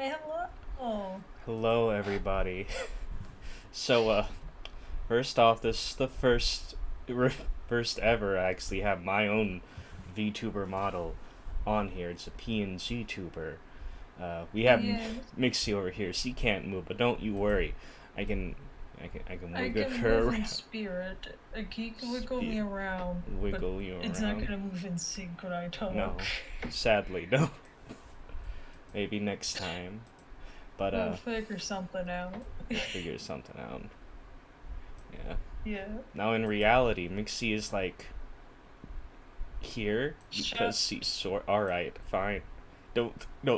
Why, hello. Hello, everybody. So, first off, this is the first ever I actually have my own VTuber model on here. It's a PNG tuber. We have Yes, Mixie over here. She can't move, but don't you worry. I can, I can I wiggle can her move in around, spirit. Like, he can wiggle me around, but wiggle you it's not around. gonna move in sync when I talk. No, sadly, no. Maybe next time. But We'll figure something out. we'll figure something out. Yeah. Yeah. Now in reality, Mixie is like here Shut. because she's sore. All right, fine. Don't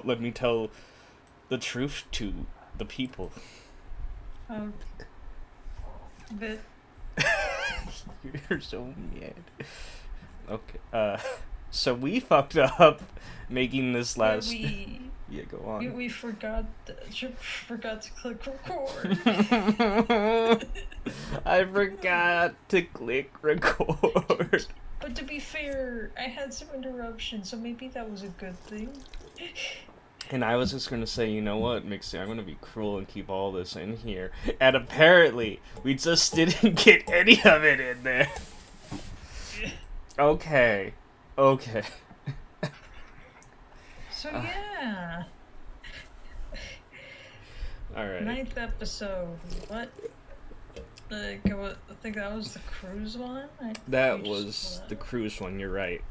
let me tell the truth to the people. Um, but You're so mad. Okay. So we fucked up making this yeah, last. Yeah, go on. we forgot forgot to click record. I forgot to click record. But to be fair, I had some interruptions, so maybe that was a good thing. And I was just gonna say, you know what, Mixie, I'm gonna be cruel and keep all this in here. And apparently, we just didn't get any of it in there. Okay. Okay. So Uh, yeah, Alright. ninth episode. What? I think that was the cruise one. We That just was the cruise one, you're right.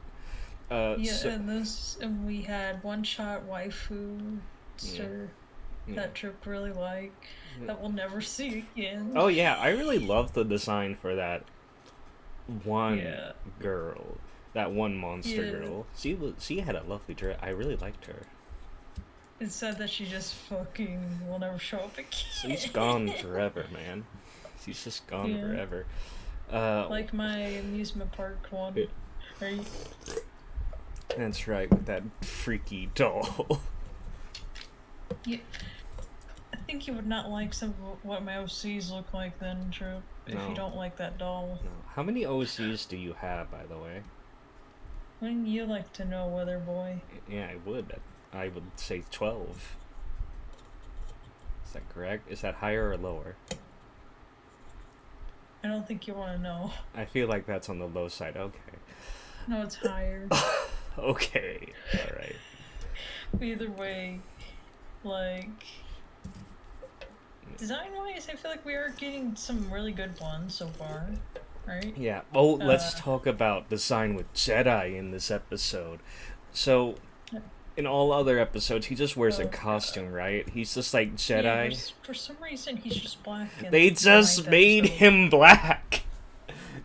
yeah, So. and we had one shot waifu Yeah. stir Yeah. that Trip really like that we'll never see again. Oh, yeah, I really love the design for that one Yeah, girl. That one monster yeah. girl. She had a lovely dress. I really liked her. It said that she just fucking will never show up She's again. gone forever, man. She's just gone Yeah, forever. Uh, like my amusement park one. Right? that's right, with that freaky doll. Yeah, I think you would not like some of what my OCs look like then, True. If you No, don't like that doll. no. How many OCs do you have, by the way? Wouldn't you like to know, Weather Boy? Yeah, I would. I would say 12. Is that correct? Is that higher or lower? I don't think you want to know. I feel like that's on the low side. Okay. No, it's higher. Okay. Alright. Either way, like, design wise, I feel like we are getting some really good ones so far, right? Yeah. Oh, let's Uh, talk about design with Jedi in this episode. So, in all other episodes, he just wears a oh god. costume, right? He's just like Yeah, Jedi. for some reason he's just black They in the just ninth made episode. him black.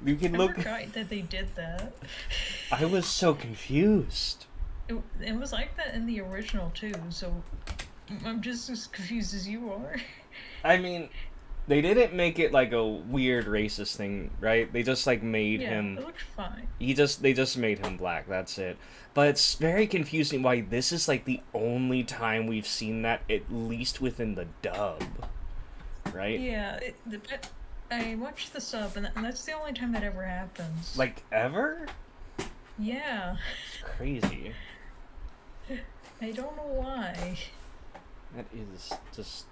You can I look. forgot that they did that. I was so confused. It was like that in the original too, so I'm just as confused as you are. I mean, they didn't make it like a weird racist thing, right? They just like made Yeah, him. it looked fine. They just made him black. That's it. But it's very confusing why this is like the only time we've seen that, at least within the dub, right? Yeah, I watched the sub, and that's the only time that ever happens. Like ever? Yeah, It's crazy. I don't know why. That is just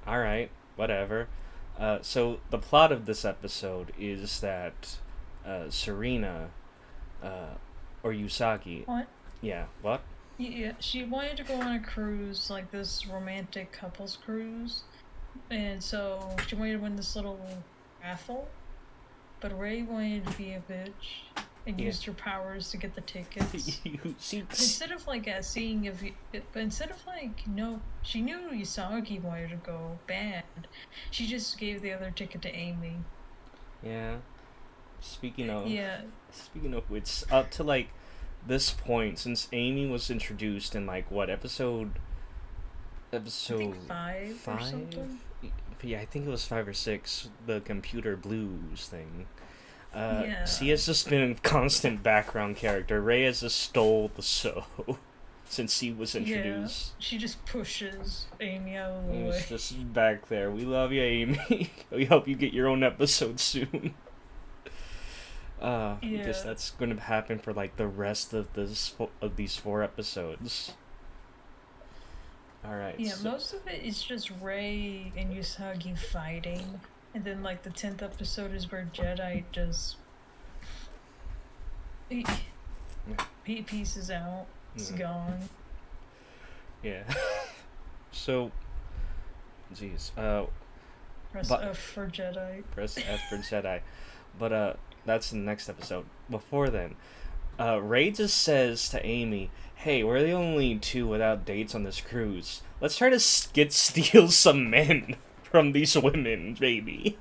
all right. Whatever. So the plot of this episode is that Serena, uh, or Usagi, What? yeah, what? Yeah, she wanted to go on a cruise, like this romantic couples cruise, and so she wanted to win this little raffle. But Ray wanted to be a bitch and Yeah. used her powers to get the tickets. You see, But instead of like seeing if, but instead of like no, she knew Usagi wanted to go bad. She just gave the other ticket to Amy. yeah. Speaking of, Yeah, speaking of which, up to like this point, since Amy was introduced in like what I think episode 5 or five? something. Yeah, I think it was 5 or 6. The computer blues thing. She Yeah, has just been a constant background character. Ray has just stole the show since she was yeah. introduced. She just pushes Amy out of the He way. was just back there. We love you, Amy. We hope you get your own episode soon. Because Yeah, that's going to happen for like the rest of these 4 episodes. Alright, Yeah, so most of it is just Rey and Usagi fighting, and then like the 10th episode is where Jedi just he, he pieces out. It's mm, gone. yeah. So, jeez. Press But F for Jedi. press F for Jedi. But that's the next episode. Before then, Ray just says to Amy, "Hey, we're the only two without dates on this cruise. Let's try to steal some men from these women, baby."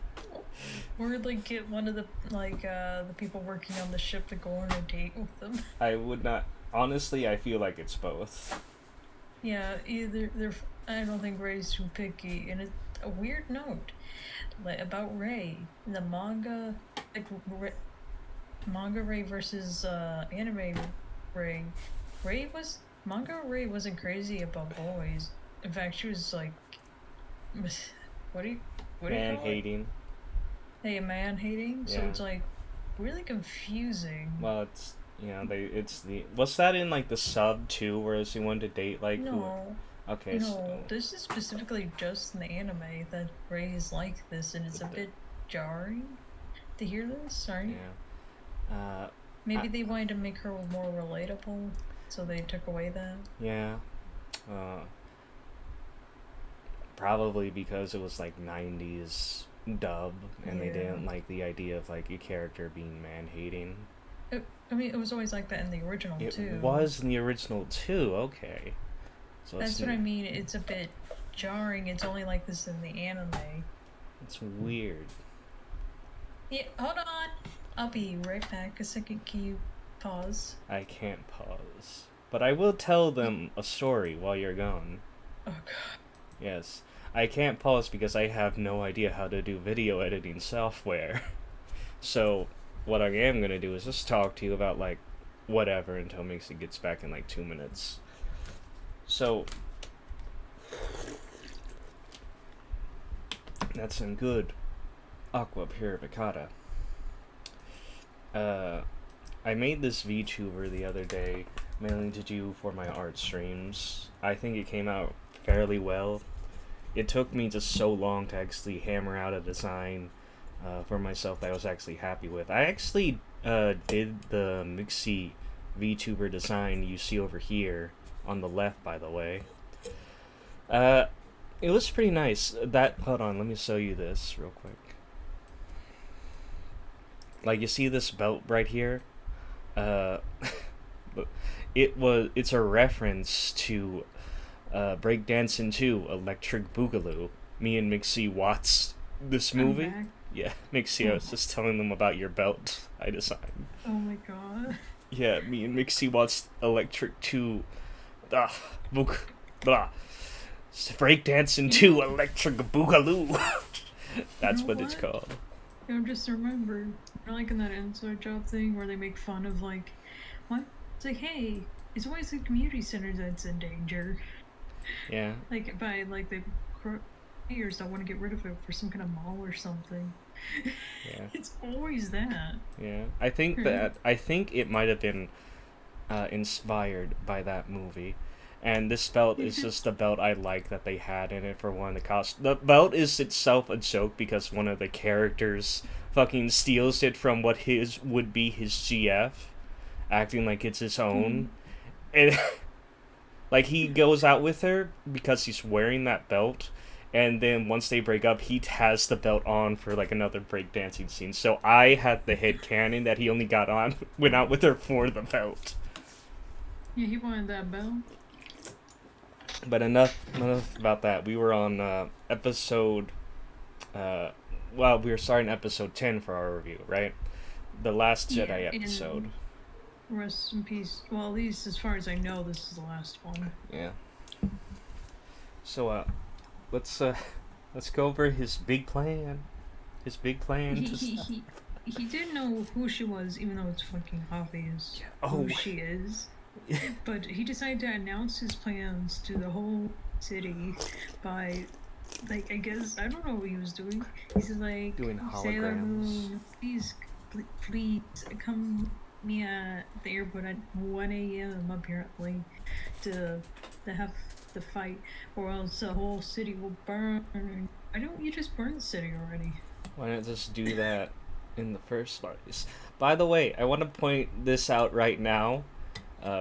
Or like get one of the the people working on the ship to go on a date with them. I would not. Honestly, I feel like it's both. Yeah, either they're. I don't think Ray's too picky, and it's a weird note like about Ray in the manga, like manga Ray versus anime Ray. Manga Ray wasn't crazy about boys. In fact, she was like, what do you Man call it? hating. Hey, man hating. So Yeah. it's like really confusing. Well, it's it's the what's that in like the sub too, where he wanted to date like who? No, Okay, no, so this is specifically just in the anime that Ray is like this, and it's a bit jarring to hear this. Sorry. yeah. Maybe they wanted to make her more relatable, so they took away that. Yeah. Uh, Probably because it was like 90s dub and they Yeah. didn't like the idea of like a character being man hating. I mean, it was always like that in the original It too. was in the original too, okay. So That's what I mean. It's a bit jarring. It's only like this in the anime. It's weird. Yeah, hold on. I'll be right back. A second. Can you pause? I can't pause. But I will tell them a story while you're gone. Oh god. Yes. I can't pause because I have no idea how to do video editing software. So, what I am gonna do is just talk to you about, like, whatever until Mixie gets back in, like, 2 minutes. So, that's some good aqua purificata. I made this VTuber the other day, mainly to do for my art streams. I think it came out fairly well. It took me just so long to actually hammer out a design for myself that I was actually happy with. I actually did the Mixie VTuber design you see over here on the left, by the way. It was pretty nice. Hold on, let me show you this real quick. Like, you see this belt right here? It's a reference to Breakdancing 2, Electric Boogaloo. Me and Mixie watched this movie. Yeah, Mixie, I was just telling them about your belt I designed. Oh my god. Yeah, me and Mixie watched Electric 2. Breakdancing 2, Electric Boogaloo. That's You know what it's called. I just remembered. Like in that Inside Job thing where they make fun of like, what? It's like, hey, it's always the community center that's in danger. Yeah. Like by like the players that want to get rid of it for some kind of mall or something. Yeah. It's always that. Yeah. I think it might have been inspired by that movie. And this belt is just the belt I like that they had in it for one of the costumes. The belt is itself a joke because one of the characters fucking steals it from what would be his GF, acting like it's his own. And like, he goes out with her because he's wearing that belt, and then once they break up, he has the belt on for like another breakdancing scene. So I had the headcanon that he only went out with her for the belt. Yeah, he wanted that belt. But enough about that. We were on episode we were starting episode 10 for our review, right? The last Jedi episode. Rest in peace. Well, at least as far as I know, this is the last one. Yeah. So let's go over his big plan. His big plan. He didn't know who she was, even though it's fucking obvious who she is. But he decided to announce his plans to the whole city by, like, I guess, I don't know what he was doing. He's like, doing Sailor holograms. Moon, please come me at the airport at 1 a.m. apparently to have to fight, or else the whole city will burn. Why don't you just burn the city already? Why not just do that in the first place? By the way, I want to point this out right now,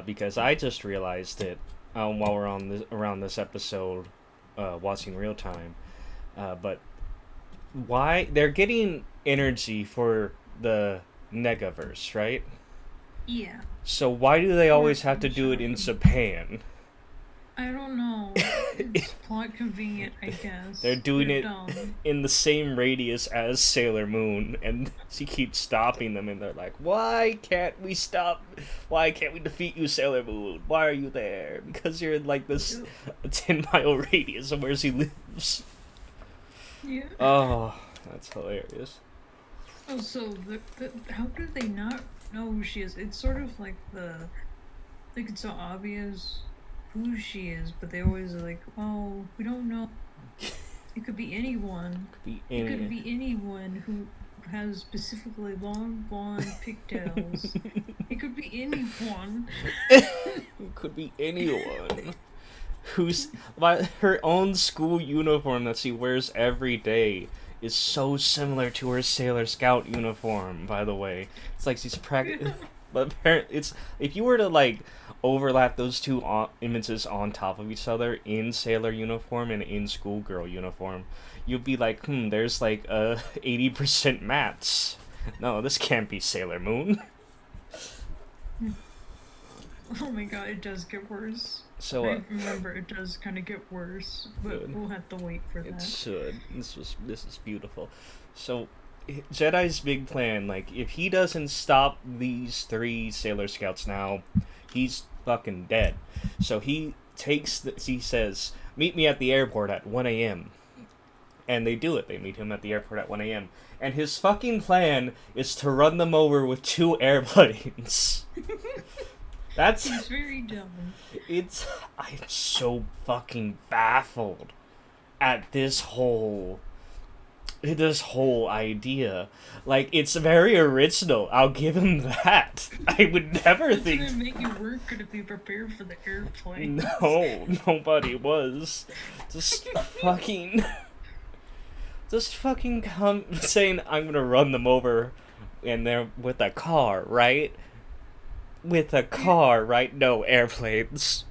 because I just realized it while we're on this around this episode, watching real time. But why they're getting energy for the Negaverse, right? Yeah. So why do they always have to do it in Japan? I don't know. It's plot convenient, I guess. They're doing it dumb. in the same radius as Sailor Moon, and she keeps stopping them, and they're like, "Why can't we stop? Why can't we defeat you, Sailor Moon? Why are you there? Because you're in like this 10-mile radius of where she lives." Yeah. Oh, that's hilarious. Oh, so how do they not know who she is? It's sort of like like it's so obvious who she is, but they always are like, oh, we don't know. It could be anyone. It could be anyone who has specifically long blonde pigtails. It could be anyone. It could be anyone. Who's her own school uniform that she wears every day is so similar to her Sailor Scout uniform. By the way, it's like she's but apparently, it's if you were to like overlap those two images on top of each other in Sailor uniform and in schoolgirl uniform, you'd be like, there's like a 80% match. No, this can't be Sailor Moon. Oh my god, it does get worse. So I remember it does kind of get worse, but good. We'll have to wait for that. It should. This is beautiful. So Jedi's big plan, like if he doesn't stop these 3 Sailor Scouts now, he's fucking dead. So he says, "Meet me at the airport at 1 a.m." And they do it. They meet him at the airport at 1 a.m. And his fucking plan is to run them over with 2 airplanes. That's It's very dumb. I'm so fucking baffled at this whole idea. Like, it's very original. I'll give him that. I would never think. It's gonna make you work to be prepared for the airplane. No, nobody was. Just fucking come saying I'm gonna run them over, and they're with a car, right? With a car, right? No airplanes.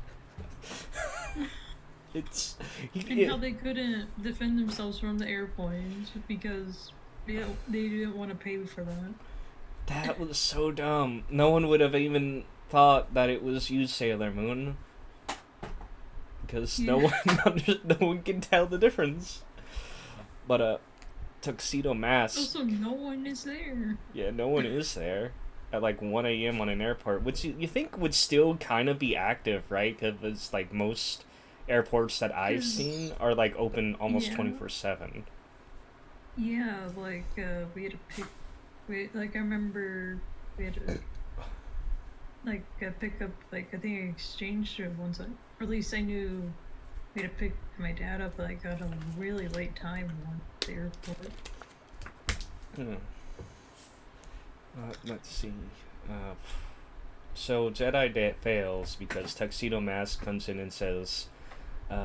How they couldn't defend themselves from the airplanes because they didn't want to pay for that. That was so dumb. No one would have even thought that it was you, Sailor Moon, because no one can tell the difference. But Tuxedo Mask. Also, no one is there. Yeah, no one is there at like 1 a.m. on an airport, which you think would still kind of be active, right? Because it's like most airports that I've seen are like open almost 24/7. Yeah, like we had to pick. I remember we had to pick up I think I exchanged it once. Or at least I knew we had to pick my dad up at a really late time at the airport. Let's see. So Jedi fails because Tuxedo Mask comes in and says,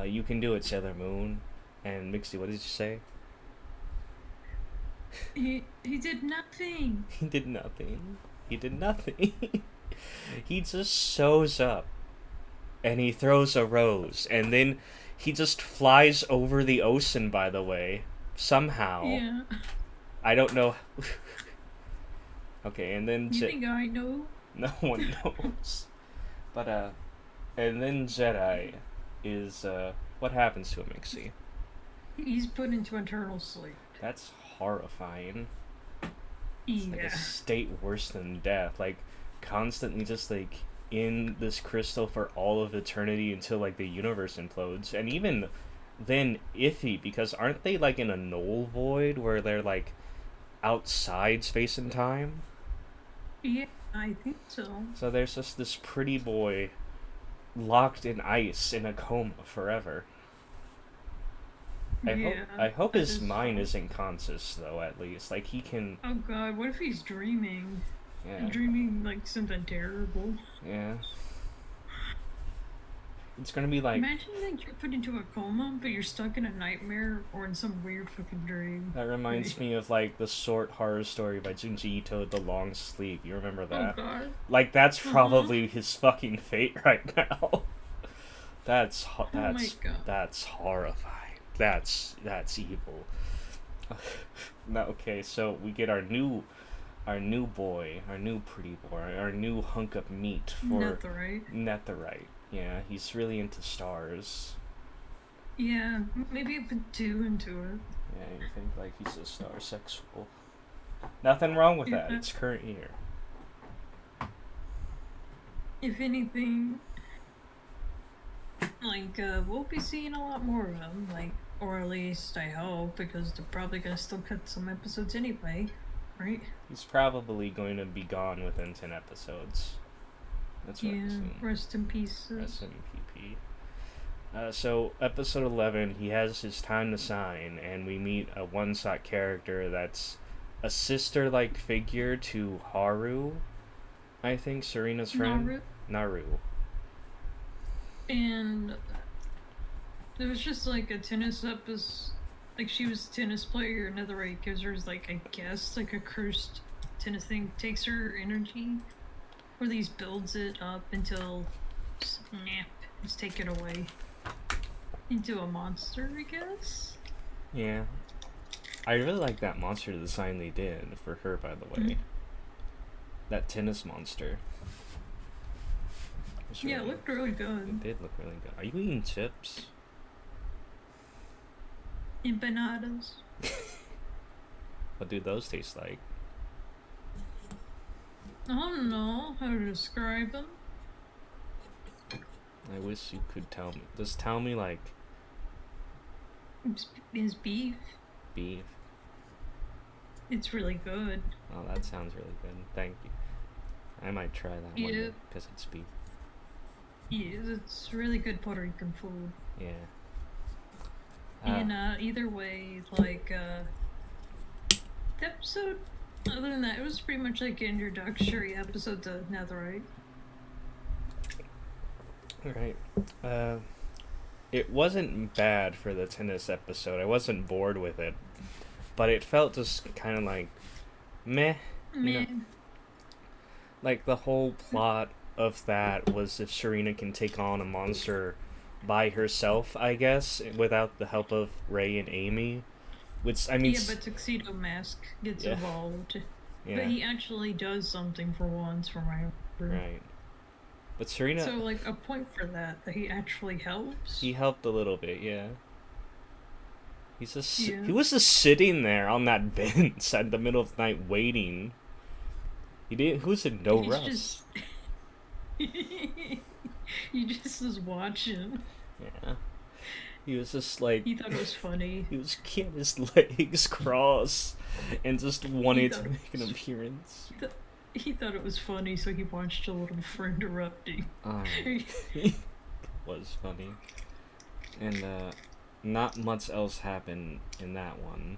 "You can do it, Sailor Moon." And Mixie, what did you say? He did nothing. He did nothing. He did nothing. He just shows up, and he throws a rose, and then he just flies over the ocean. By the way, somehow. Yeah. I don't know. Okay, and then you think I know? No one knows. But and then Jedi is what happens to him, Mixie? He's put into eternal sleep. That's horrifying. It's like a state worse than death. Like constantly just like in this crystal for all of eternity until like the universe implodes. And even then iffy, because aren't they like in a null void where they're like outside space and time? Yeah, I think so. So there's just this pretty boy locked in ice in a coma forever. I hope his mind isn't conscious though, at least. Like he can. Oh god, what if he's dreaming? Yeah. Dreaming like something terrible. Yeah. It's gonna be like Imagine like you're put into a coma, but you're stuck in a nightmare or in some weird fucking dream. that reminds me of like the short horror story by Junji Ito, The Long Sleep. You remember Oh that? god. Like that's Uh-huh. probably his fucking fate right now. That's Oh my god. that's horrifying. That's evil. No, okay, so we get our new boy, our new pretty boy, our new hunk of meat for Netherite. Netherite. Yeah, he's really into stars. Yeah, maybe a bit too into it. Yeah, you think like he's a star sexual. Nothing wrong with that. Yeah. It's current year. If anything, like, we'll be seeing a lot more of him, like, or at least I hope, because they're probably gonna still cut some episodes anyway, right? He's probably going to be gone within 10 episodes. That's what I'm Yeah, assuming. rest in peace. Rest in PP. So, episode 11, he has his time to shine, and we meet a one-shot character that's a sister-like figure to Haru, I think, Serena's friend. Naru. And there was just like a tennis episode, like she was a tennis player, Netherite gives her, like, I guess, like a cursed tennis thing, takes her energy, or at least builds it up until snap, just take it away into a monster, I guess. Yeah. I really like that monster design they did for her, by the way. That tennis monster. Yeah, it looked really good. It did look really good. Are you eating chips? Empanadas. What do those taste like? I don't know how to describe them. I wish you could tell me. Just tell me, like, It's beef. beef. It's really good. Oh, that sounds really good. Thank you. I might try that one Yeah. because it's beef. Yeah, it's really good Puerto Rican food. Yeah. And either way, like, the episode, other than that, it was pretty much like an introductory episode to Netherite. Right. It wasn't bad for the tennis episode. I wasn't bored with it, but it felt just kind of like meh. You know? Man, Like the whole plot of that was if Serena can take on a monster by herself, I guess, without the help of Ray and Amy. Which I mean, yeah, but Tuxedo Mask gets Yeah. involved. yeah, But he actually does something for once, from my group. right. But Serena, So, like, a point for that he actually helps. he helped a little bit, yeah. He's just Yeah. he was just sitting there on that bench at the middle of the night waiting. He didn't. Who's in no He's rush? just. He just was watching. Yeah. He was just like He thought it was funny. he was getting his legs crossed and just wanted to thought it make an was- appearance. He thought it was funny, so he watched a little for interrupting. Was funny. And not much else happened in that one.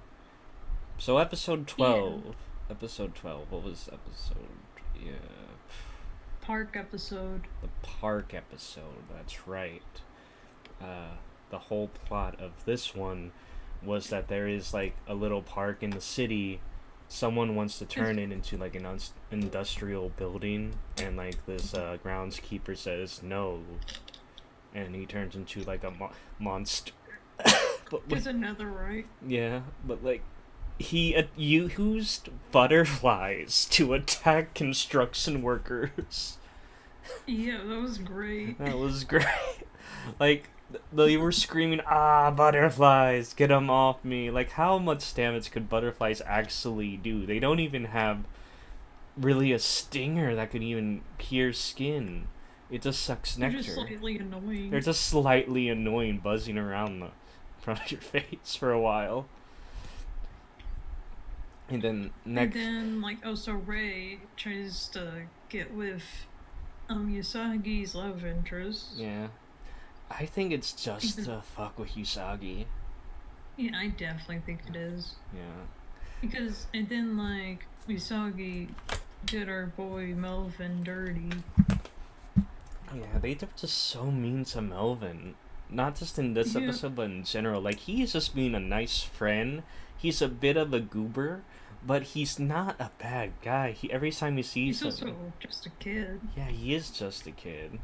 So episode 12. Yeah. Episode 12. What was episode? Yeah. Park episode. The park episode. That's right. The whole plot of this one was that there is like a little park in the city. Someone wants to turn it into like an industrial building, and like this groundskeeper says no, and he turns into like a monster. But There's another, right? yeah, but like he used butterflies to attack construction workers. Yeah, that was great. That was great. Like, they were screaming, "Ah, butterflies, get them off me!" Like, how much damage could butterflies actually do? They don't even have really a stinger that could even pierce skin. It just sucks They're nectar. just slightly annoying. They're just slightly annoying, buzzing around the front of your face for a while. And then next, And then, like, also Ray tries to get with Usagi's love interest. yeah, I think it's just to fuck with Usagi. Yeah, I definitely think it is. Yeah. Because, and then, like, Usagi did our boy Melvin dirty. Yeah, they were just so mean to Melvin. Not just in this Yeah, episode, but in general. Like, he's just being a nice friend. He's a bit of a goober, but he's not a bad guy. Every time he sees he's him, also just a kid. yeah, he is just a kid.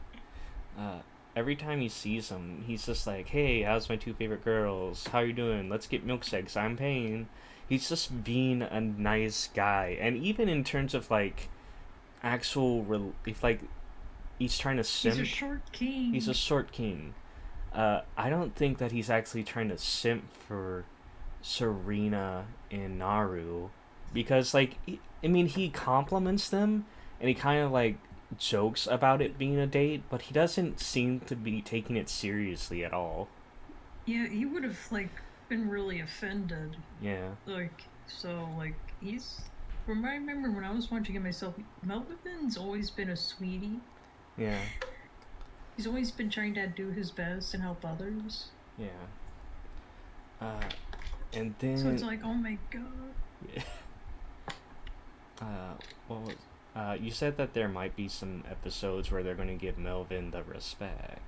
Uh, every time he sees him, he's just like, "Hey, how's my two favorite girls? How you doing? Let's get milkshakes. I'm paying." He's just being a nice guy, and even in terms of like if like he's trying to He's a simp, short he's a king. short king. I don't think that he's actually trying to simp for Serena and Naru, because I mean, he compliments them and he kind of like jokes about it being a date, but he doesn't seem to be taking it seriously at all. Yeah, he would have like been really offended. Yeah, Like he's. From what I remember when I was watching it myself, Melvin's always been a sweetie. yeah, He's always been trying to do his best and help others. yeah. Uh, and So it's then like, oh my god. uh, what was you said that there might be some episodes where they're going to give Melvin the respect.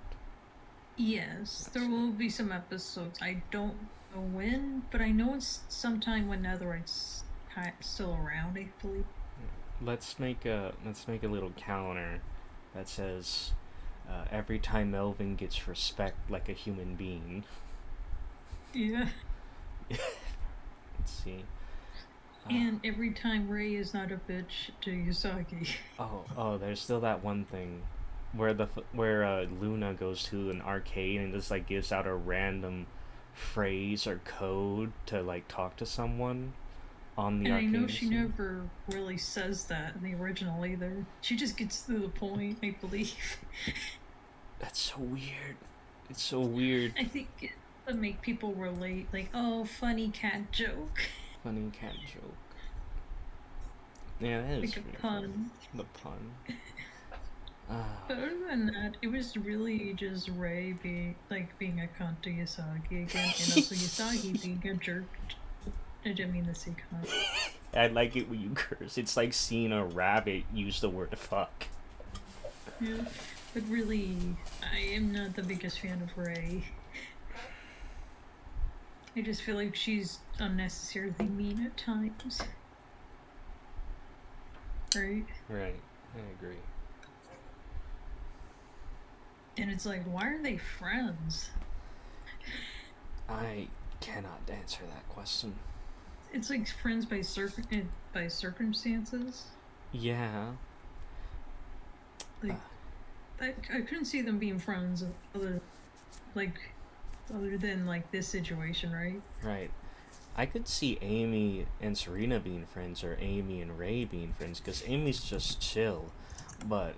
Yes, That's there will be some episodes. I don't know when, but I know it's sometime when Netherite's still around, I believe. Let's make a little counter that says every time Melvin gets respect like a human being. Yeah. Let's see. Uh, And every time Ray is not a bitch to Usagi. oh, there's still that one thing where Luna goes to an arcade and just like gives out a random phrase or code to like talk to someone on the And I know arcade she machine. never really says that in the original either. She just gets to the point, I believe. That's so weird. It's so weird. I think to make people relate, like, oh, funny cat joke. Funny cat joke. Yeah, that is Like a pretty funny. pun. The pun. Ah, But other than that, it was really just Ray being a cunt to Usagi again, and also Usagi being a jerk. I didn't mean to say cunt. I like it when you curse. It's like seeing a rabbit use the word fuck. Yeah. But really, I am not the biggest fan of Ray. I just feel like she's unnecessarily mean at times. Right? Right, I agree. And it's like, why are they friends? I cannot answer that question. It's like friends by circumstances. Yeah. Uh, Like I couldn't see them being friends other like other than like this situation, right? right. I could see Amy and Serena being friends or Amy and Ray being friends because Amy's just chill. But,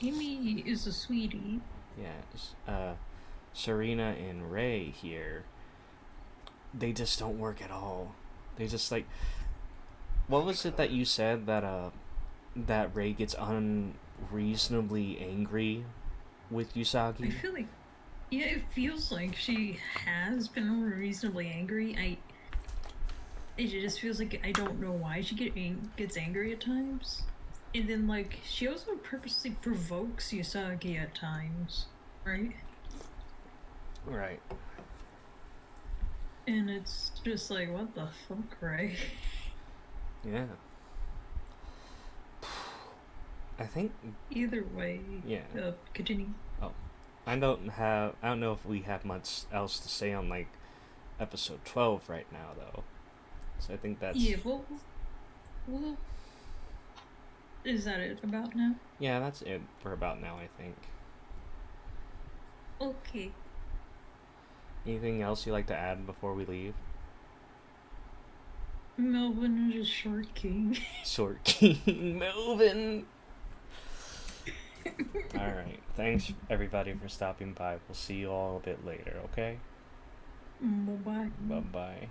Amy is a sweetie. yeah, Serena and Ray here, they just don't work at all. They just like. What was it that you said that Ray gets unreasonably angry with I Usagi? feel like yeah, it feels like she has been reasonably angry. It just feels like I don't know why she gets angry at times. And then like she also purposely provokes Usagi at times, right? Right. And it's just like what the fuck, right? Yeah. I think. Either way, Yeah. continue. Oh, I don't know if we have much else to say on like episode 12 right now though. So I think that's. Yeah, well, is that it about now? Yeah, that's it for about now. I think. Okay. Anything else you'd like to add before we leave? Melvin is a short king. Short King Melvin. All right. Thanks everybody for stopping by. We'll see you all a bit later. Okay. Bye bye. Bye bye.